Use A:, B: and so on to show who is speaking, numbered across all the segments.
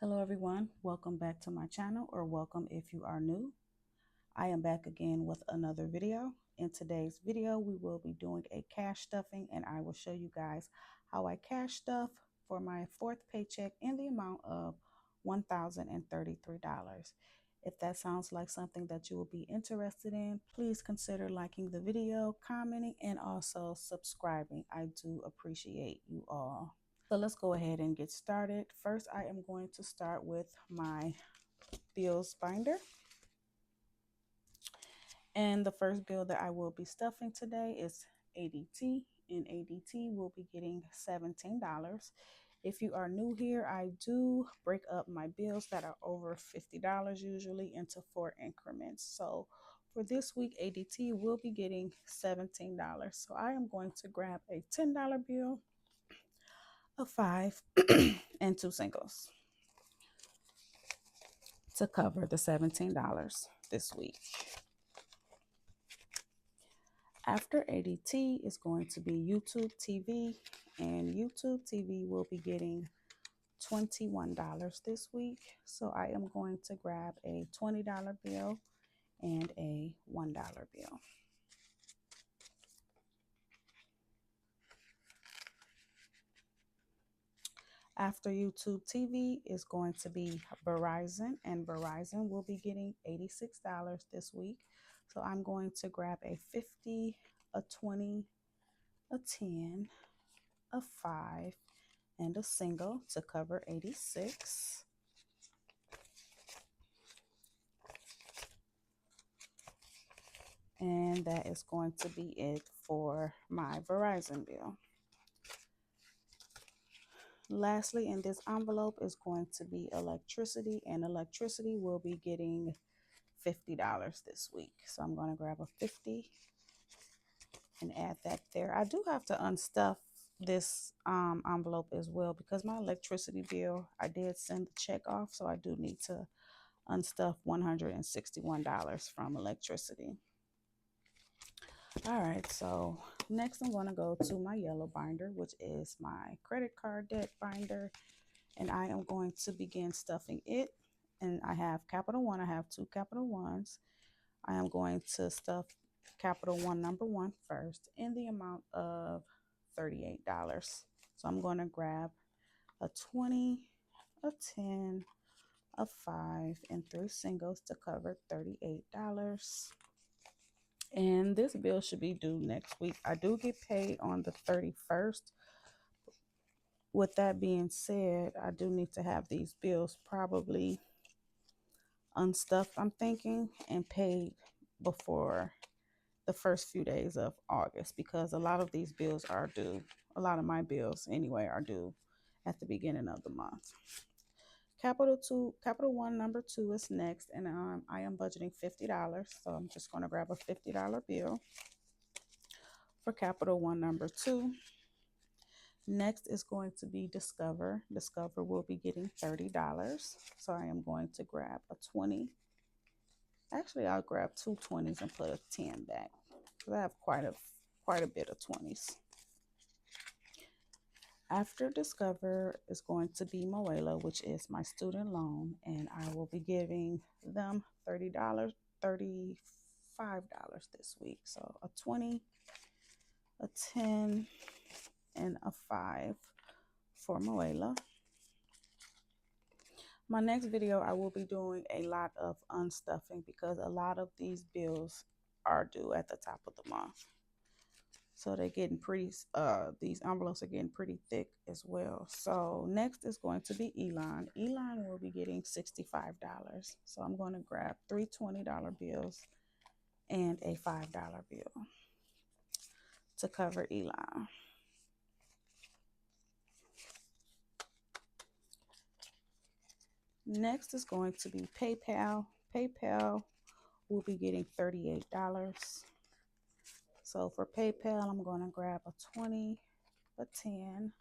A: Hello everyone, welcome back to my channel, or welcome if you are new. I am back again with another video. In today's video we will be doing a cash stuffing, and I will show you guys how I cash stuff for my fourth paycheck in the amount of $1,033. If that sounds like something that you will be interested in, please consider liking the video, commenting, and also subscribing. I do appreciate you all. So let's go ahead and get started. First, I am going to start with my bills binder. And the first bill that I will be stuffing today is ADT. And ADT will be getting $17. If you are new here, I do break up my bills that are over $50 usually into 4 increments. So for this week, ADT will be getting $17. So I am going to grab a $10 bill, a 5, and 2 singles to cover the $17 this week. After ADT is going to be YouTube TV, and YouTube TV will be getting $21 this week. So I am going to grab a $20 bill and a $1 bill. After YouTube TV is going to be Verizon, and Verizon will be getting $86 this week. So I'm going to grab a 50, a 20, a 10, a 5, and a single to cover 86. And that is going to be it for my Verizon bill. Lastly, in this envelope is going to be electricity, and electricity will be getting $50 this week. So I'm going to grab a 50 and add that there. I do have to unstuff this envelope as well, because my electricity bill, I did send the check off, so I do need to unstuff $161 from electricity. All right, so next I'm going to go to my yellow binder, which is my credit card debt binder, and I am going to begin stuffing it. And I have Capital One. I have 2 Capital Ones. I am going to stuff Capital One number 1 first in the amount of $38. So I'm going to grab a 20, a 10, a 5, and 3 singles to cover $38. And this bill should be due next week. I do get paid on the 31st. With that being said, I do need to have these bills probably unstuffed, I'm thinking, and paid before the first few days of August, because a lot of these bills are due. A lot of my bills anyway are due at the beginning of the month. Capital One number 2 is next, and I am budgeting $50, so I'm just going to grab a $50 bill for Capital One number 2. Next is going to be Discover. Discover will be getting $30, so I am going to grab a 20. Actually, I'll grab 2 20s and put a 10 back, because I have quite a bit of 20s. After Discover is going to be Moela, which is my student loan, and I will be giving them $35 this week. So a 20, a 10, and a 5 for Moela. My next video, I will be doing a lot of unstuffing, because a lot of these bills are due at the top of the month. So they're getting pretty, these envelopes are getting pretty thick as well. So next is going to be Elon. Elon will be getting $65. So I'm going to grab 3 $20 bills and a $5 bill to cover Elon. Next is going to be PayPal. PayPal will be getting $38. So for PayPal, I'm going to grab a 20, a 10,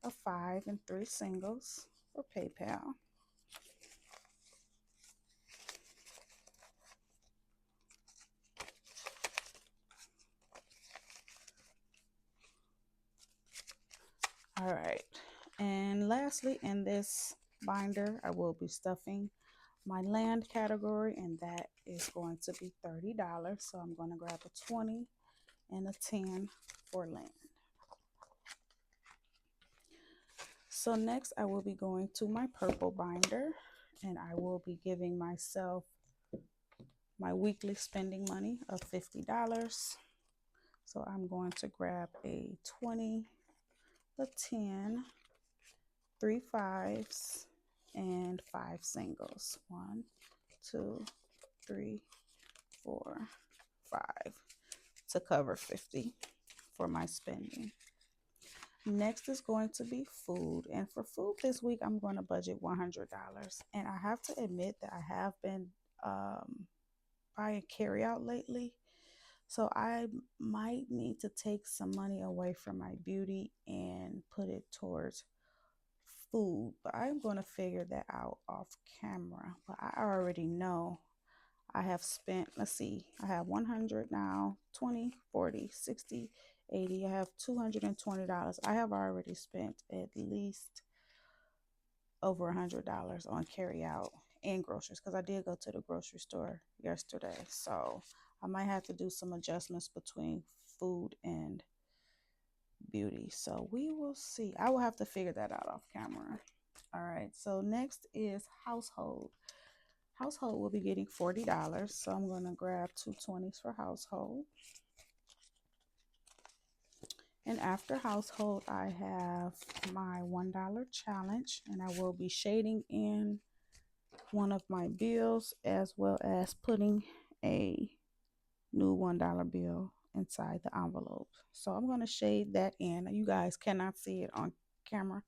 A: a 5, and 3 singles for PayPal. All right. And lastly, in this binder, I will be stuffing my land category, and that is going to be $30. So I'm going to grab a 20 and a 10 for land. So next I will be going to my purple binder, and I will be giving myself my weekly spending money of $50. So I'm going to grab a 20, a 10, 3 fives, and 5 singles. 1, 2, 3, 4, 5 to cover 50 for my spending. Next is going to be food. And for food this week, I'm going to budget $100. And I have to admit that I have been buying carry out lately. So I might need to take some money away from my beauty and put it towards food. But I'm going to figure that out off camera. But I already know I have spent, let's see, I have 100 now, 20, 40, 60, 80. I have $220. I have already spent at least over $100 on carry out and groceries, because I did go to the grocery store yesterday. So I might have to do some adjustments between food and beauty. So we will see. I will have to figure that out off camera. All right. So next is household. Household will be getting $40. So I'm going to grab 2 20s for household. And after household, I have my $1 challenge, and I will be shading in one of my bills as well as putting a new $1 bill inside the envelope. So I'm going to shade that in. You guys cannot see it on camera,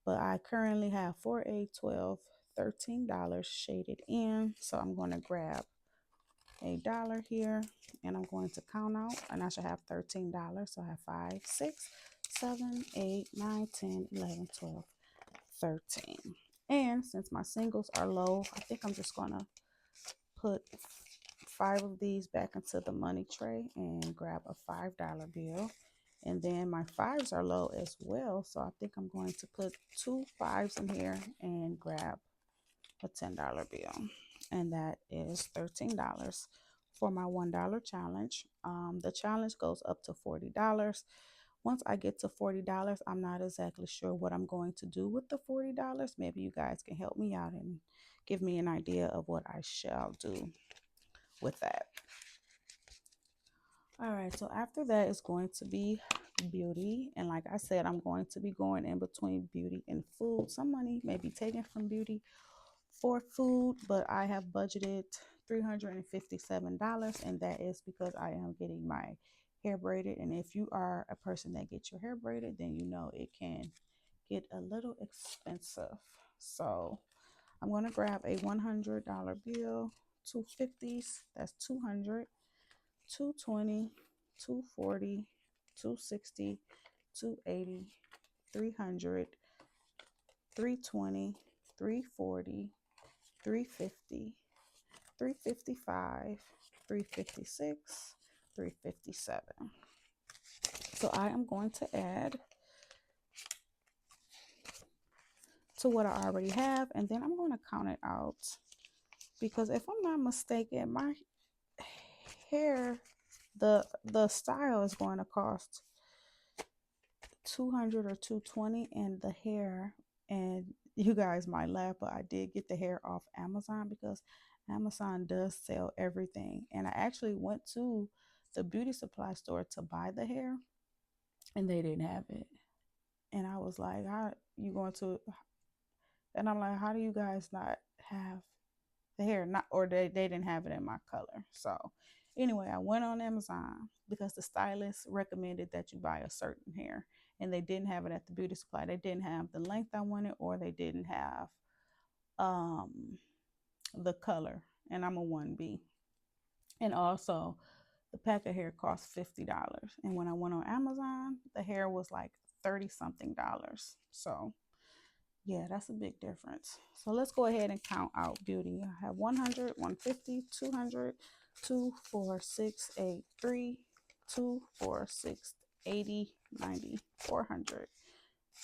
A: but I currently have 4, 8, 12, $13 shaded in. So I'm going to grab $1 here, and I'm going to count out, and I should have $13. So I have 5, 6, 7, 8, 9, 10, 11, 12, 13. And since my singles are low, I think I'm just gonna put 5 of these back into the money tray and grab a $5 bill. And then my 5s are low as well, so I think I'm going to put 2 5s in here and grab a $10 bill. And that is $13 for my $1 challenge. The challenge goes up to $40. Once I get to $40, I'm not exactly sure what I'm going to do with the $40. Maybe you guys can help me out and give me an idea of what I shall do with that. All right, so after that is going to be beauty. And like I said, I'm going to be going in between beauty and food. Some money may be taken from beauty for food, but I have budgeted $357, and that is because I am getting my hair braided. And if you are a person that gets your hair braided, then you know it can get a little expensive. So I'm going to grab a $100 bill, 2 50s, that's 200, 220, 240, 260, 280, 300, 320, 340, 350, 355, 356, 357. So I am going to add to what I already have, and then I'm going to count it out, because if I'm not mistaken, my hair, the style is going to cost $200 or $220, and the hair, and you guys might laugh, but I did get the hair off Amazon, because Amazon does sell everything. And I actually went to the beauty supply store to buy the hair, and they didn't have it. And I was like, how you going to, and I'm like, how do you guys not have the hair? Not, or they didn't have it in my color. So anyway, I went on Amazon because the stylist recommended that you buy a certain hair, and they didn't have it at the beauty supply. They didn't have the length I wanted, or they didn't have the color, and I'm a 1B. And also the pack of hair cost $50. And when I went on Amazon, the hair was like 30 something dollars. So yeah, that's a big difference. So let's go ahead and count out beauty. I have 100, 150, 200, 2, 4, 6, 8, 3, 2, 4, 6, 80, 90, 400,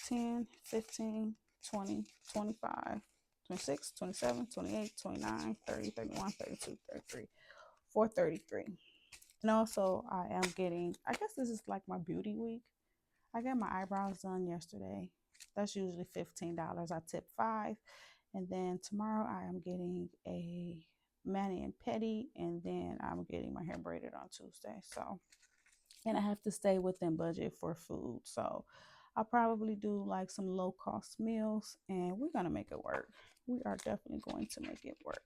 A: 10, 15, 20, 25, 26, 27, 28, 29, 30, 31, 32, 33, 433. And also I am getting, I guess this is like my beauty week. I got my eyebrows done yesterday. That's usually $15. I tip 5. And then tomorrow I am getting a mani and pedi, and then I'm getting my hair braided on Tuesday. So, and I have to stay within budget for food. So I'll probably do like some low cost meals, and we're going to make it work. We are definitely going to make it work.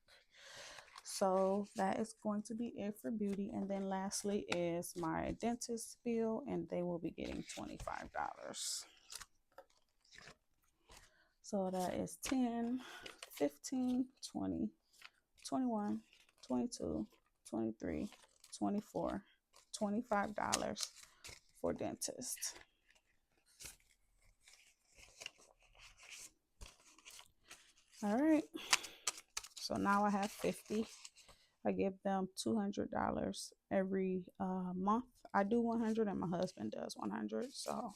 A: So that is going to be it for beauty. And then lastly is my dentist bill, and they will be getting $25. So that is 10, 15, 20, 21, 22, 23, 24, $25 for dentist. All right. So now I have 50. I give them $200 every month. I do 100 and my husband does 100. So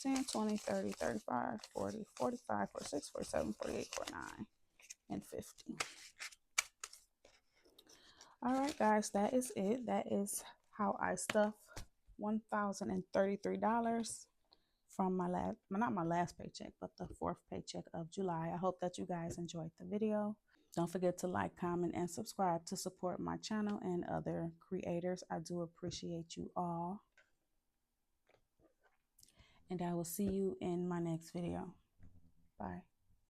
A: 10, 20, 30, 35, 40, 45, 46, 47, 48, 49, and 50. All right, guys, that is it. That is how I stuff $1,033 from my last, not my last paycheck, but the 4th paycheck of July. I hope that you guys enjoyed the video. Don't forget to like, comment, and subscribe to support my channel and other creators. I do appreciate you all. And I will see you in my next video. Bye.